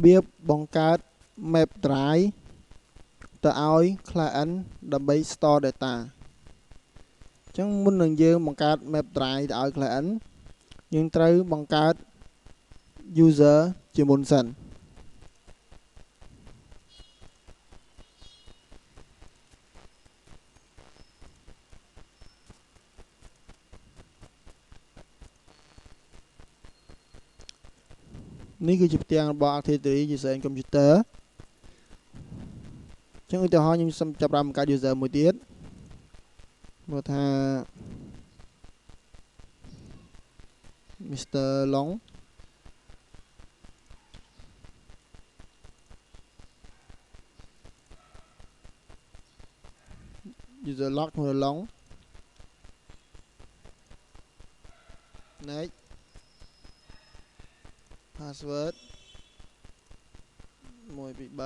របៀបបង្កើត map drive ទៅឲ្យ client ដើម្បី store data អញ្ចឹងមុននឹងយើងបង្កើត map drive ទៅឲ្យ client យើងត្រូវបង្កើត user ជាមុនសិននេះគឺជាផ្ទាំងរបស់ Activity User and Computer អញ្ចឹងឧទាហរណ៍ខ្ញុំសូមចាប់ផ្ដើមបង្កើត user មួយទៀតមកថា Mr. Long user log មួយ Long next password 1 2 3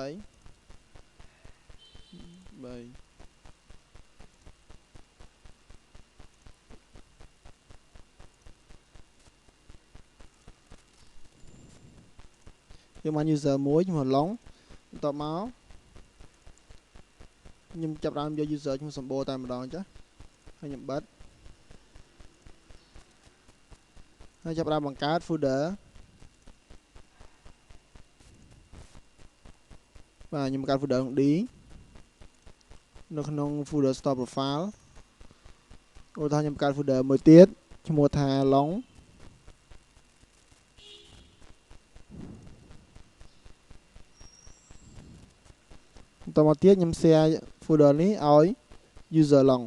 យើងបាន user មួយឈ្មោះ Long បន្ទាប់មកខ្ញុំចាប់ផ្ដើមយក user ឈ្មោះសម្បូរតែម្ដងចាហើយខ្ញុំបិទហើយចាប់ផ្ដើមបង្កើត folder បាទខ្ញុំបង្កើត folder ក្នុង D នៅក្នុង folder store profile ឧទាហរណ៍ខ្ញុំបង្កើត folder មួយទៀតឈ្មោះថា Long បន្តមកទៀតខ្ញុំ share folder នេះឲ្យ user Long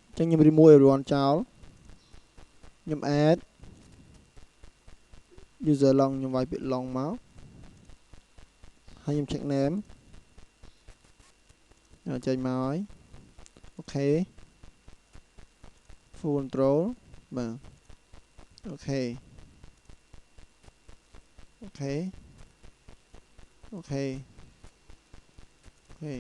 អញ្ចឹងខ្ញុំ remove everyone ចោលខ្ញុំ add user Long ខ្ញុំវាយពាក្យ Long មកហើយខ្ញុំ check name ចេញមកហើយអូខេ full control បាទអូខេអូខេអូខេអូខេ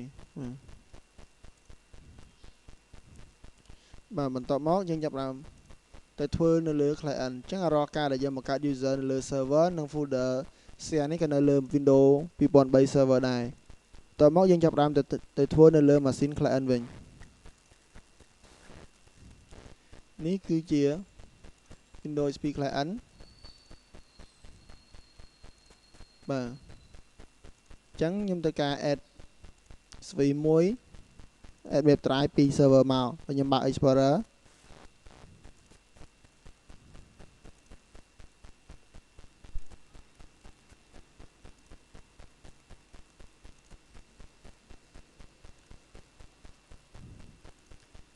បាទបន្ទាប់មកយើងចាប់ផ្ដើមទៅធ្វើនៅលើ client អញ្ចឹងរាល់ការដែលយើងបង្កើត user នៅលើ server និង folder share នេះក៏នៅលើ Windows 2003 server ដែរបន្ទាប់មកយើងចាប់ផ្ដើមទៅធ្វើនៅលើ machine client វិញនេះគឺជា Windows XP client បាទអញ្ចឹងខ្ញុំត្រូវការ add ស្វីមួយ add web drive ពី server មកហើយខ្ញុំបើក Explorer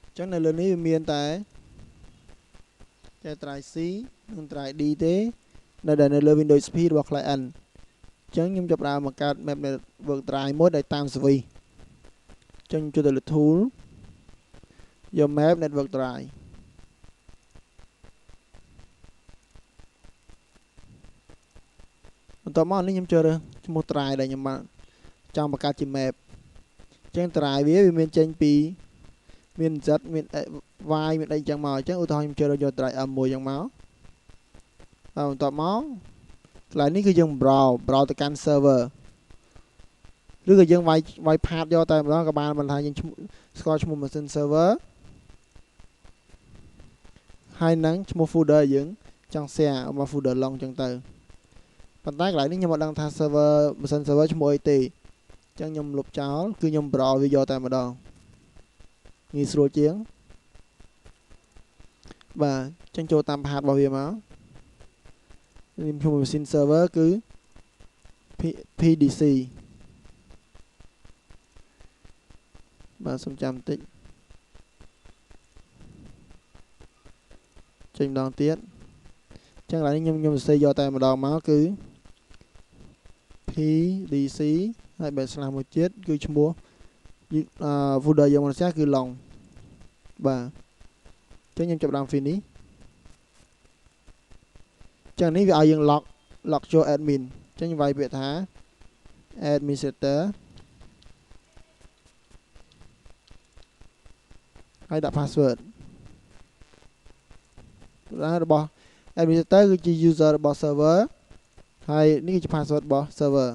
អញ្ចឹងនៅលើនេះវាមានតែ try C និង try D ទេនៅលើ Windows XP របស់ client អញ្ចឹងខ្ញុំចាប់ផ្ដើមបង្កើត map network drive មួយដែលតាម service អញ្ចឹងចូលទៅលើ tool យក map network drive បន្ទាប់មកនេះខ្ញុំចូលឈ្មោះ drive ដែលខ្ញុំបានចង់បង្កើតជា map អញ្ចឹង drive វាមានចេញពីមាន Z មាន Y មានអីចឹងមកអញ្ចឹងឧទាហរណ៍ខ្ញុំចូលយក drive M1 ចឹងមកបន្ទាប់មកកន្លែងនេះគឺយើង browse ទៅកាន់ server ឬក៏យើងវាយ path យកតែម្ដងក៏បានមិនថាយើងស្គាល់ឈ្មោះ machine server ហើយនឹងឈ្មោះ folder យើងចង់ share មក folder long ចឹងទៅប៉ុន្តែកន្លែងនេះខ្ញុំអត់ដឹងថា server machine server ឈ្មោះអីទេអញ្ចឹងខ្ញុំលុបចោលគឺខ្ញុំ browse វាយកតែម្ដងងាយស្រួលជាងបាទអញ្ចឹងចូលតាម path របស់វាមកខ្ញុំឈ្មោះ machine server គឺ PDC បាទសូមចាំបន្តិចចេញម្ដងទៀតអញ្ចឹងឥឡូវនេះខ្ញុំសរសេរយកតែម្ដងមកគឺ PDC ហើយបែរស្លាស់មួយទៀតគឺឈ្មោះ folder យើងមកគឺ long បាទអញ្ចឹងខ្ញុំចាប់ដើម finish អញ្ចឹងនេះវាឲ្យយើង log ចូល admin អញ្ចឹងខ្ញុំវាយពាក្យថា administrator ហើយដាក់ password របស់ administrator គឺជា user របស់ server ហើយនេះគឺជា password របស់ server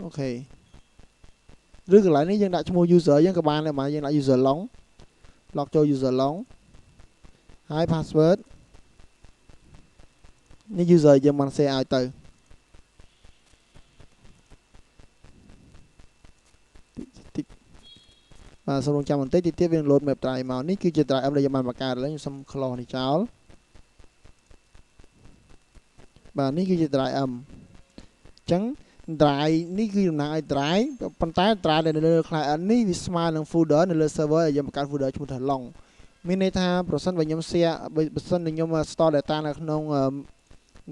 អូខេឬកន្លែងនេះយើងដាក់ឈ្មោះ user យើងក៏បានដែរបាទយើងដាក់ user long log ចូល user long ហើយ password នេះ user យើងបាន share ឲ្យទៅបាទសូមរងចាំបន្តិចទៀតវានឹង load map drive មកនេះគឺជា drive ដែលយើងបានបង្កើតឡើងខ្ញុំសុំ close នេះចោលបាទនេះគឺជា drive m អញ្ចឹង drive នេះគឺតំណាងឲ្យ drive ប៉ុន្តែ drive ដែលនៅលើ client នេះវាស្មើនឹង folder នៅលើ server ដែលយើងបង្កើត folder ឈ្មោះថា long មានន័យថាប្រសិនបើខ្ញុំ share បើសិនបើខ្ញុំ store data នៅក្នុង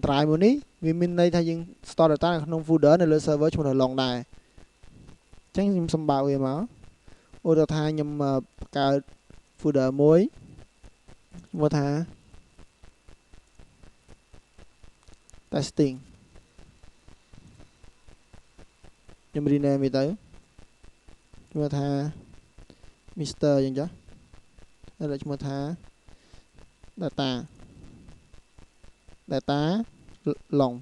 drive មួយនេះវាមានន័យថាយើង store data នៅក្នុង folder នៅលើ server ឈ្មោះថា long ដែរអញ្ចឹងខ្ញុំសម្បើកវាមកឧទាហរណ៍ថាខ្ញុំបង្កើត folder មួយឈ្មោះថា testing ខ្ញុំ rename វាទៅឈ្មោះថា Mr អញ្ចឹងចាហើយឈ្មោះថា data long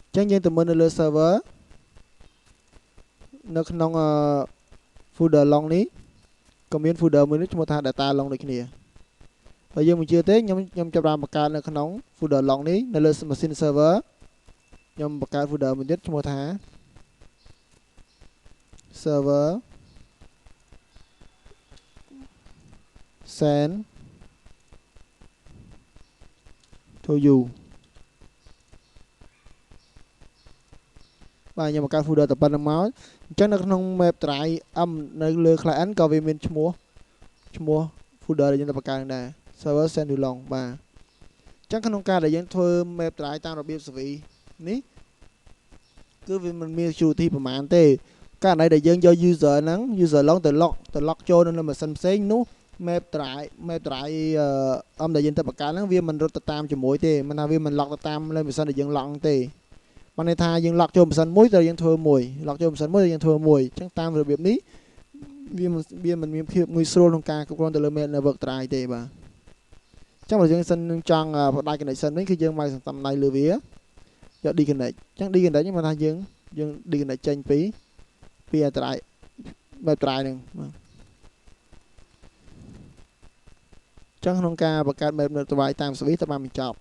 អញ្ចឹងយើងទៅមើលនៅលើ server នៅក្នុង folder long នេះក៏មាន folder មួយនេះឈ្មោះថា data long ដូចគ្នាបើយើងមិនជឿទេខ្ញុំចាប់បានបង្កើតនៅក្នុង folder long នេះនៅលើ machine server ខ្ញុំបង្កើត folder មួយទៀតឈ្មោះថា server send to you បាទខ្ញុំបង្កើត folder ទៅប៉ុណ្្នឹងមកអញ្ចឹងនៅក្នុង map drive m នៅលើ client ក៏វាមានឈ្មោះ folder ដែលយើងទៅបង្កើតដែរ server send to long បាទអញ្ចឹងក្នុងការដែលយើងធ្វើ map drive តាមរបៀប service នេះគឺវាមិនមាន security ប្រហែលទេករណីដែលយើងយក user ហ្នឹង user long ទៅ lock ចូលនៅម៉ាស៊ីនផ្សេងនោះ map drive ដែលយើងទៅបង្កើតហ្នឹងវាមិនរត់ទៅតាមជាមួយទេមិនថាវាមិន lock ទៅតាមលើម៉ាស៊ីនដែលយើង lock ទេបានន័យថាយើង lock ចូលម៉ាស៊ីនមួយតែយើងធ្វើមួយ lock ចូលម៉ាស៊ីនមួយតែយើងធ្វើមួយអញ្ចឹងតាមរបៀបនេះវាមិនមានភាពងាយស្រួលក្នុងការគ្រប់គ្រងទៅលើ network drive ទេបាទអញ្ចឹងបើយើងសិននឹងចង់ផ្ដាច់ connection វិញគឺយើងមកសំដៅលើវាយក disconnect អញ្ចឹង disconnect នេះមកថាយើង disconnect ចេញពី drive web drive ហ្នឹងបាទអញ្ចឹងក្នុងការបង្កើត map drive តាម service ទៅបានបញ្ចប់